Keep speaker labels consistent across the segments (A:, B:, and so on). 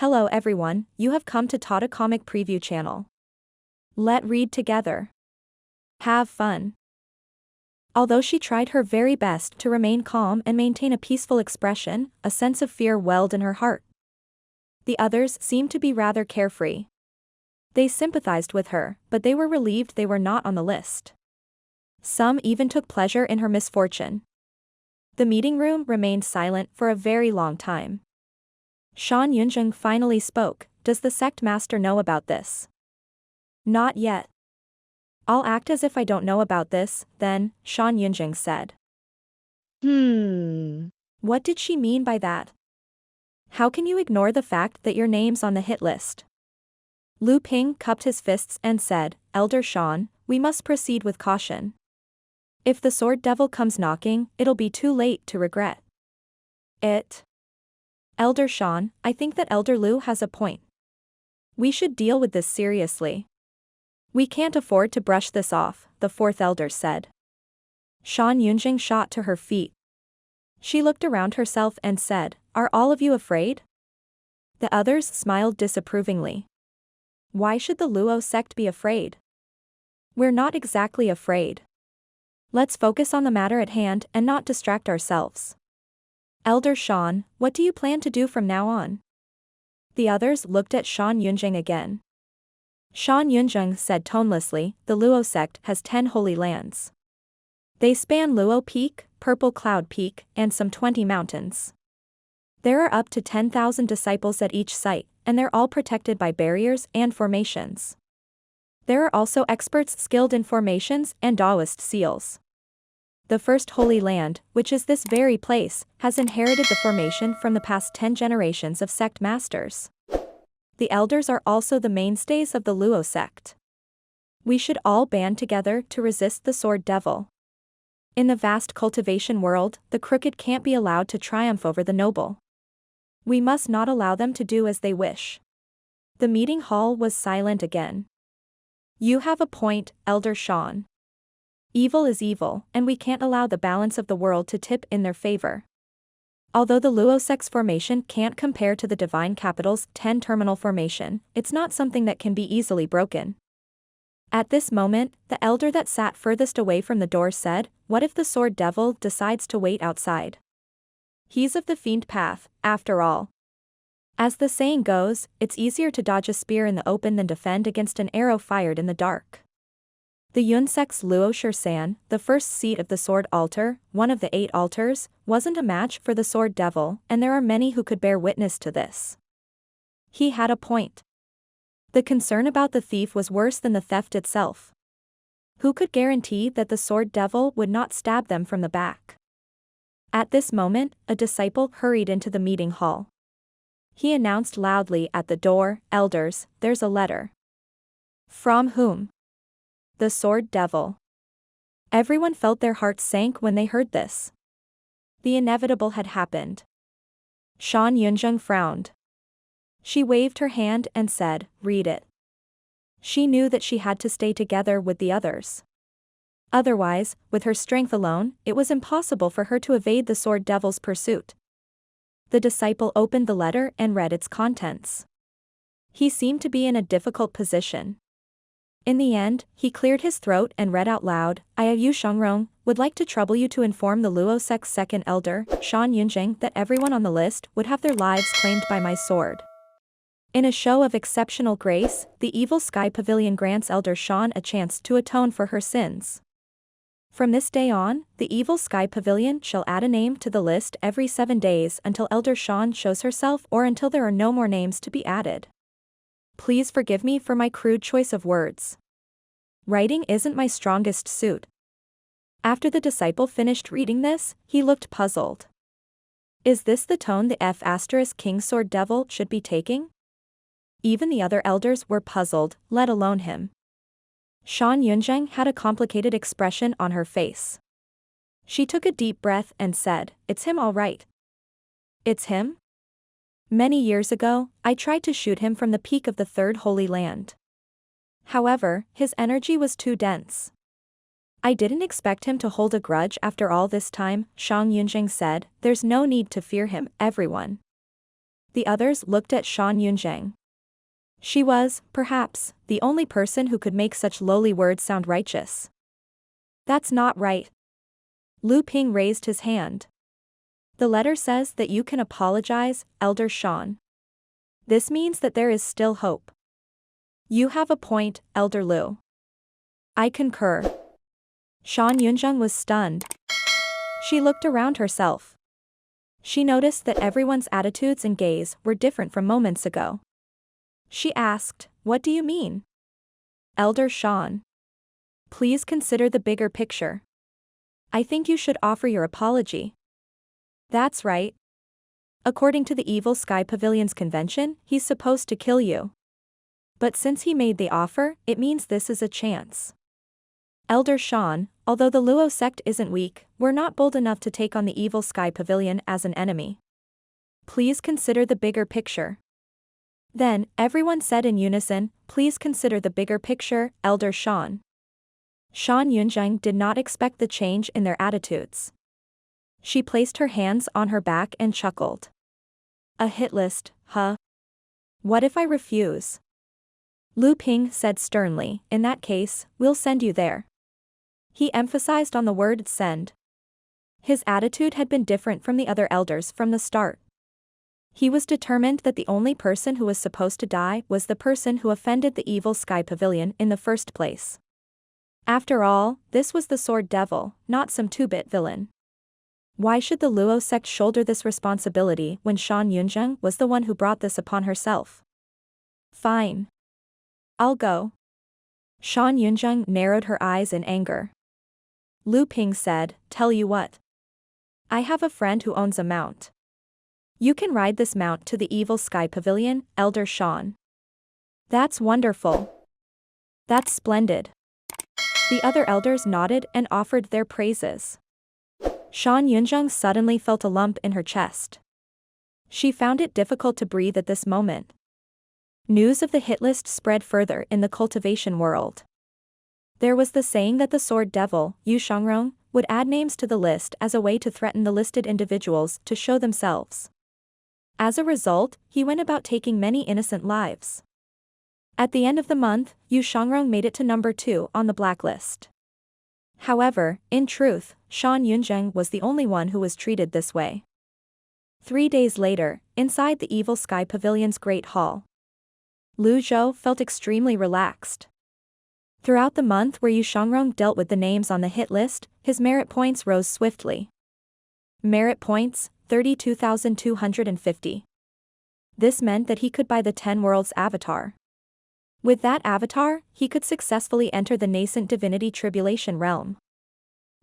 A: Hello everyone, you have come to Tata Comic Preview channel. Let read together. Have fun. Although she tried her very best to remain calm and maintain a peaceful expression, a sense of fear welled in her heart. The others seemed to be rather carefree. They sympathized with her, but they were relieved they were not on the list. Some even took pleasure in her misfortune. The meeting room remained silent for a very long time. Shan Yunjing finally spoke. Does the sect master know about this? Not yet. I'll act as if I don't know about this, then, Shan Yunjing said. What did she mean by that? How can you ignore the fact that your name's on the hit list? Lu Ping cupped his fists and said, Elder Shan, we must proceed with caution. If the sword devil comes knocking, it'll be too late to regret it. Elder Shan, I think that Elder Lu has a point. We should deal with this seriously. We can't afford to brush this off, the fourth elder said. Shan Yunjing shot to her feet. She looked around herself and said, Are all of you afraid? The others smiled disapprovingly. Why should the Luo sect be afraid? We're not exactly afraid. Let's focus on the matter at hand and not distract ourselves. Elder Shan, what do you plan to do from now on? The others looked at Shan Yunjing again. Shan Yunjing said tonelessly, the Luo sect has 10 holy lands. They span Luo Peak, Purple Cloud Peak, and some 20 mountains. There are up to 10,000 disciples at each site, and they're all protected by barriers and formations. There are also experts skilled in formations and Taoist seals. The first holy land, which is this very place, has inherited the formation from the past 10 generations of sect masters. The elders are also the mainstays of the Luo sect. We should all band together to resist the sword devil. In the vast cultivation world, the crooked can't be allowed to triumph over the noble. We must not allow them to do as they wish. The meeting hall was silent again. You have a point, Elder Shan. Evil is evil, and we can't allow the balance of the world to tip in their favor. Although the Luo sect's formation can't compare to the Divine Capital's 10-terminal formation, it's not something that can be easily broken. At this moment, the elder that sat furthest away from the door said, What if the sword devil decides to wait outside? He's of the fiend path, after all. As the saying goes, it's easier to dodge a spear in the open than defend against an arrow fired in the dark. The Yun sect's Luo Shursan, the first seat of the sword altar, one of the 8 altars, wasn't a match for the sword devil, and there are many who could bear witness to this. He had a point. The concern about the thief was worse than the theft itself. Who could guarantee that the sword devil would not stab them from the back? At this moment, a disciple hurried into the meeting hall. He announced loudly at the door, Elders, there's a letter. From whom? The sword devil. Everyone felt their hearts sank when they heard this. The inevitable had happened. Shan Yunjing frowned. She waved her hand and said, Read it. She knew that she had to stay together with the others. Otherwise, with her strength alone, it was impossible for her to evade the sword devil's pursuit. The disciple opened the letter and read its contents. He seemed to be in a difficult position. In the end, he cleared his throat and read out loud, I, Yu Shangrong, would like to trouble you to inform the Luo sect's second elder, Shan Yunjing, that everyone on the list would have their lives claimed by my sword. In a show of exceptional grace, the Evil Sky Pavilion grants Elder Shan a chance to atone for her sins. From this day on, the Evil Sky Pavilion shall add a name to the list every 7 days until Elder Shan shows herself or until there are no more names to be added. Please forgive me for my crude choice of words. Writing isn't my strongest suit. After the disciple finished reading this, he looked puzzled. Is this the tone the King Sword Devil should be taking? Even the other elders were puzzled, let alone him. Shan Yunjing had a complicated expression on her face. She took a deep breath and said, It's him all right. It's him? Many years ago, I tried to shoot him from the peak of the third holy land. However, his energy was too dense. I didn't expect him to hold a grudge after all this time, Shan Yunjing said, There's no need to fear him, everyone. The others looked at Shan Yunzhang. She was, perhaps, the only person who could make such lowly words sound righteous. That's not right. Lu Ping raised his hand. The letter says that you can apologize, Elder Shan. This means that there is still hope. You have a point, Elder Lu. I concur. Shan Yunzhang was stunned. She looked around herself. She noticed that everyone's attitudes and gaze were different from moments ago. She asked, "What do you mean?" Elder Shan. Please consider the bigger picture. I think you should offer your apology. That's right. According to the Evil Sky Pavilion's convention, he's supposed to kill you. But since he made the offer, it means this is a chance. Elder Shan, although the Luo sect isn't weak, we're not bold enough to take on the Evil Sky Pavilion as an enemy. Please consider the bigger picture. Then, everyone said in unison, please consider the bigger picture, Elder Shan. Shan Yunzhang did not expect the change in their attitudes. She placed her hands on her back and chuckled. A hit list, huh? What if I refuse? Lu Ping said sternly, in that case, we'll send you there. He emphasized on the word send. His attitude had been different from the other elders from the start. He was determined that the only person who was supposed to die was the person who offended the Evil Sky Pavilion in the first place. After all, this was the Sword Devil, not some 2-bit villain. Why should the Luo sect shoulder this responsibility when Shan Yunzhang was the one who brought this upon herself? Fine. I'll go. Shan Yunzhang narrowed her eyes in anger. Lu Ping said, tell you what. I have a friend who owns a mount. You can ride this mount to the Evil Sky Pavilion, Elder Shan. That's wonderful. That's splendid. The other elders nodded and offered their praises. Shan Yunzhang suddenly felt a lump in her chest. She found it difficult to breathe at this moment. News of the hit list spread further in the cultivation world. There was the saying that the Sword Devil, Yu Shangrong, would add names to the list as a way to threaten the listed individuals to show themselves. As a result, he went about taking many innocent lives. At the end of the month, Yu Shangrong made it to number 2 on the blacklist. However, in truth, Shan Yunzhang was the only one who was treated this way. 3 days later, inside the Evil Sky Pavilion's Great Hall, Lu Zhou felt extremely relaxed. Throughout the month where Yu Shangrong dealt with the names on the hit list, his merit points rose swiftly. Merit points, 32,250. This meant that he could buy the 10 Worlds avatar. With that avatar, he could successfully enter the nascent divinity tribulation realm.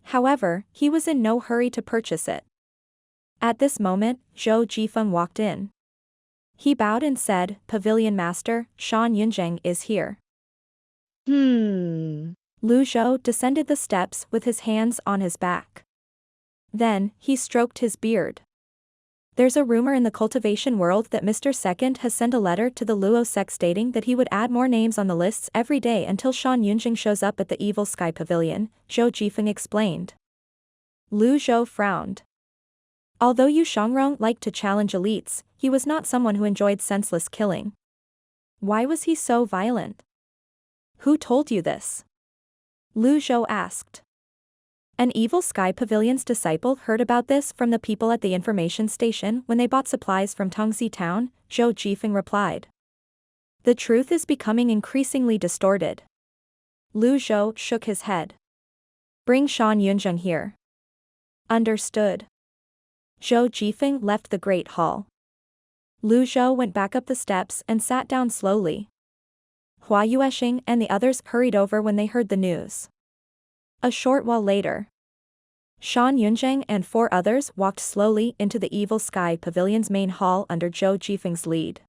A: However, he was in no hurry to purchase it. At this moment, Zhou Jifeng walked in. He bowed and said, Pavilion Master, Shan Yunzhang is here. Lu Zhou descended the steps with his hands on his back. Then, he stroked his beard. There's a rumor in the cultivation world that Mr. Second has sent a letter to the Luo sect stating that he would add more names on the lists every day until Shan Yunzhang shows up at the Evil Sky Pavilion, Zhou Jifeng explained. Lu Zhou frowned. Although Yu Shangrong liked to challenge elites, he was not someone who enjoyed senseless killing. Why was he so violent? Who told you this? Lu Zhou asked. An Evil Sky Pavilion's disciple heard about this from the people at the information station when they bought supplies from Tongxi town, Zhou Jifeng replied. The truth is becoming increasingly distorted. Lu Zhou shook his head. Bring Shan Yunzhang here. Understood. Zhou Jifeng left the great hall. Lu Zhou went back up the steps and sat down slowly. Hua Yuesheng and the others hurried over when they heard the news. A short while later, Shan Yunzhang and 4 others walked slowly into the Evil Sky Pavilion's main hall under Zhou Jifeng's lead.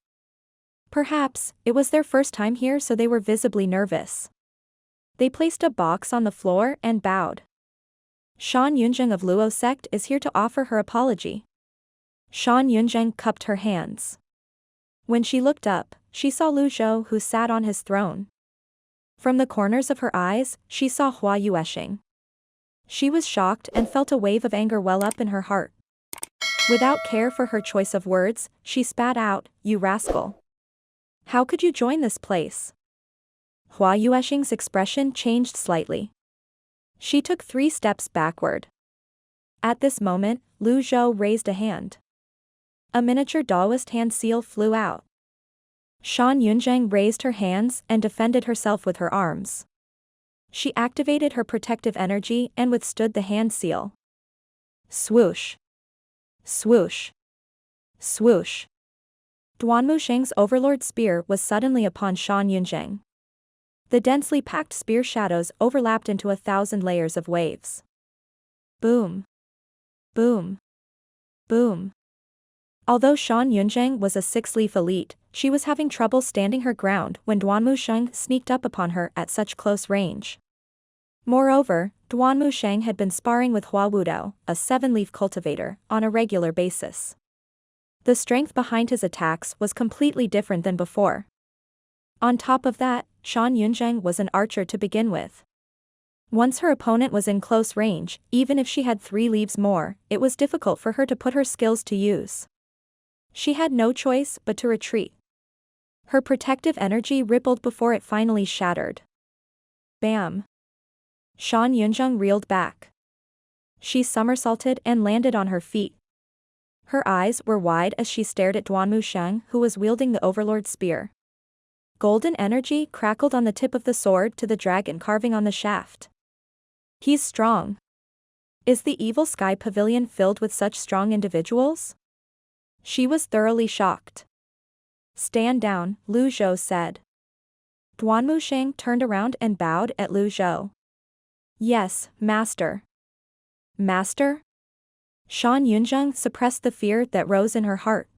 A: Perhaps, it was their first time here so they were visibly nervous. They placed a box on the floor and bowed. Shan Yunzhang of Luo sect is here to offer her apology. Shan Yunzhang cupped her hands. When she looked up, she saw Lu Zhou who sat on his throne. From the corners of her eyes, she saw Hua Yuesheng. She was shocked and felt a wave of anger well up in her heart. Without care for her choice of words, she spat out, "You rascal. How could you join this place?" Hua Yueshing's expression changed slightly. She took 3 steps backward. At this moment, Lu Zhou raised a hand. A miniature Daoist hand seal flew out. Shan Yunzheng raised her hands and defended herself with her arms. She activated her protective energy and withstood the hand seal. Swoosh. Swoosh. Swoosh. Duanmu Sheng's overlord spear was suddenly upon Shan Yunzheng. The densely packed spear shadows overlapped into 1,000 layers of waves. Boom. Boom. Boom. Although Shan Yunzheng was a 6-leaf elite, she was having trouble standing her ground when Duanmu Sheng sneaked up upon her at such close range. Moreover, Duanmu Sheng had been sparring with Hua Wudao, a 7-leaf cultivator, on a regular basis. The strength behind his attacks was completely different than before. On top of that, Shan Yunzheng was an archer to begin with. Once her opponent was in close range, even if she had 3 leaves more, it was difficult for her to put her skills to use. She had no choice but to retreat. Her protective energy rippled before it finally shattered. Bam! Shan Yunzheng reeled back. She somersaulted and landed on her feet. Her eyes were wide as she stared at Duanmu Sheng, who was wielding the overlord spear. Golden energy crackled on the tip of the sword to the dragon carving on the shaft. He's strong. Is the evil sky pavilion filled with such strong individuals? She was thoroughly shocked. Stand down, Lu Zhou said. Duanmu Sheng turned around and bowed at Lu Zhou. Yes, master. Master? Shan Yunzheng suppressed the fear that rose in her heart.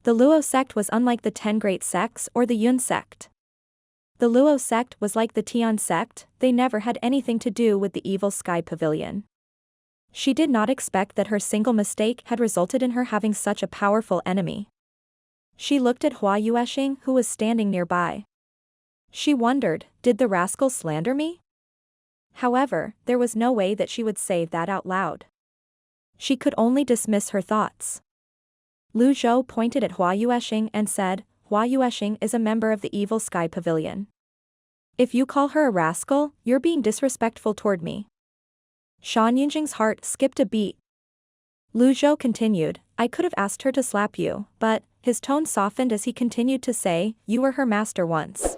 A: The Luo sect was unlike the 10 great sects or the Yun sect. The Luo sect was like the Tian sect, they never had anything to do with the evil sky pavilion. She did not expect that her single mistake had resulted in her having such a powerful enemy. She looked at Hua Yueshing, who was standing nearby. She wondered, did the rascal slander me? However, there was no way that she would say that out loud. She could only dismiss her thoughts. Lu Zhou pointed at Hua Yueshing and said, Hua Yueshing is a member of the evil sky pavilion. If you call her a rascal, you're being disrespectful toward me. Shan Yunjing's heart skipped a beat. Lu Zhou continued, I could have asked her to slap you, but, his tone softened as he continued to say, you were her master once.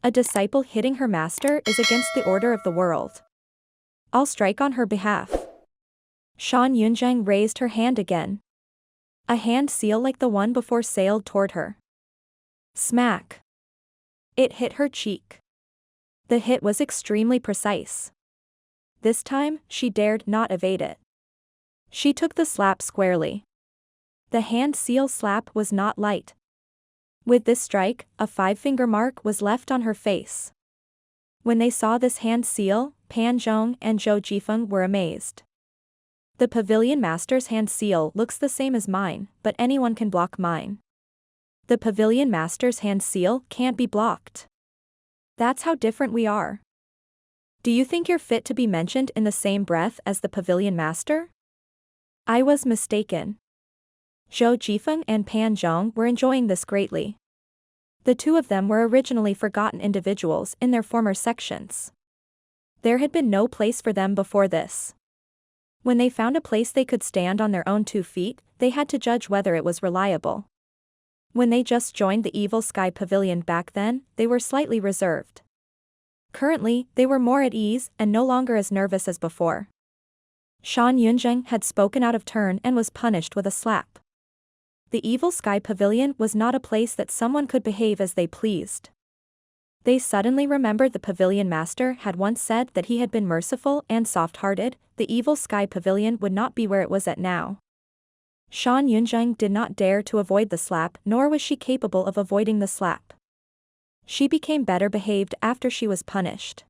A: A disciple hitting her master is against the order of the world. I'll strike on her behalf. Shan Yunjing raised her hand again. A hand seal like the one before sailed toward her. Smack. It hit her cheek. The hit was extremely precise. This time, she dared not evade it. She took the slap squarely. The hand seal slap was not light. With this strike, a 5-finger mark was left on her face. When they saw this hand seal, Pan Zhong and Zhou Jifeng were amazed. The pavilion master's hand seal looks the same as mine, but anyone can block mine. The pavilion master's hand seal can't be blocked. That's how different we are. Do you think you're fit to be mentioned in the same breath as the pavilion master? I was mistaken. Zhou Jifeng and Pan Zhong were enjoying this greatly. The two of them were originally forgotten individuals in their former sections. There had been no place for them before this. When they found a place they could stand on their own 2 feet, they had to judge whether it was reliable. When they just joined the Evil Sky Pavilion back then, they were slightly reserved. Currently, they were more at ease and no longer as nervous as before. Shan Yunjing had spoken out of turn and was punished with a slap. The Evil Sky Pavilion was not a place that someone could behave as they pleased. They suddenly remembered the pavilion master had once said that he had been merciful and soft-hearted. The Evil Sky Pavilion would not be where it was at now. Shan Yunjing did not dare to avoid the slap, nor was she capable of avoiding the slap. She became better behaved after she was punished.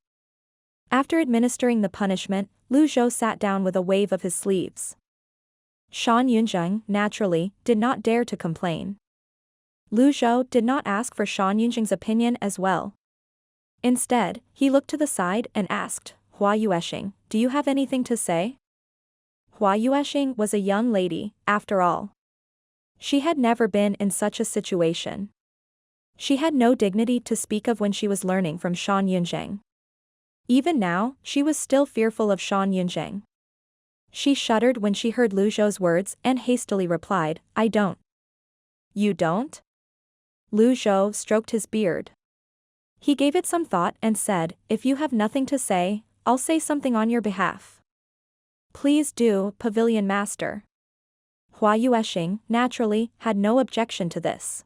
A: After administering the punishment, Lu Zhou sat down with a wave of his sleeves. Shan Yunjing, naturally, did not dare to complain. Lu Zhou did not ask for Shan Yunjing's opinion as well. Instead, he looked to the side and asked, Hua Yueshing, do you have anything to say? Hua Yueshing was a young lady, after all. She had never been in such a situation. She had no dignity to speak of when she was learning from Shan Yunzheng. Even now, she was still fearful of Shan Yunzheng. She shuddered when she heard Lu Zhou's words and hastily replied, I don't. You don't? Lu Zhou stroked his beard. He gave it some thought and said, if you have nothing to say, I'll say something on your behalf. Please do, Pavilion Master. Hua Yueshing, naturally, had no objection to this.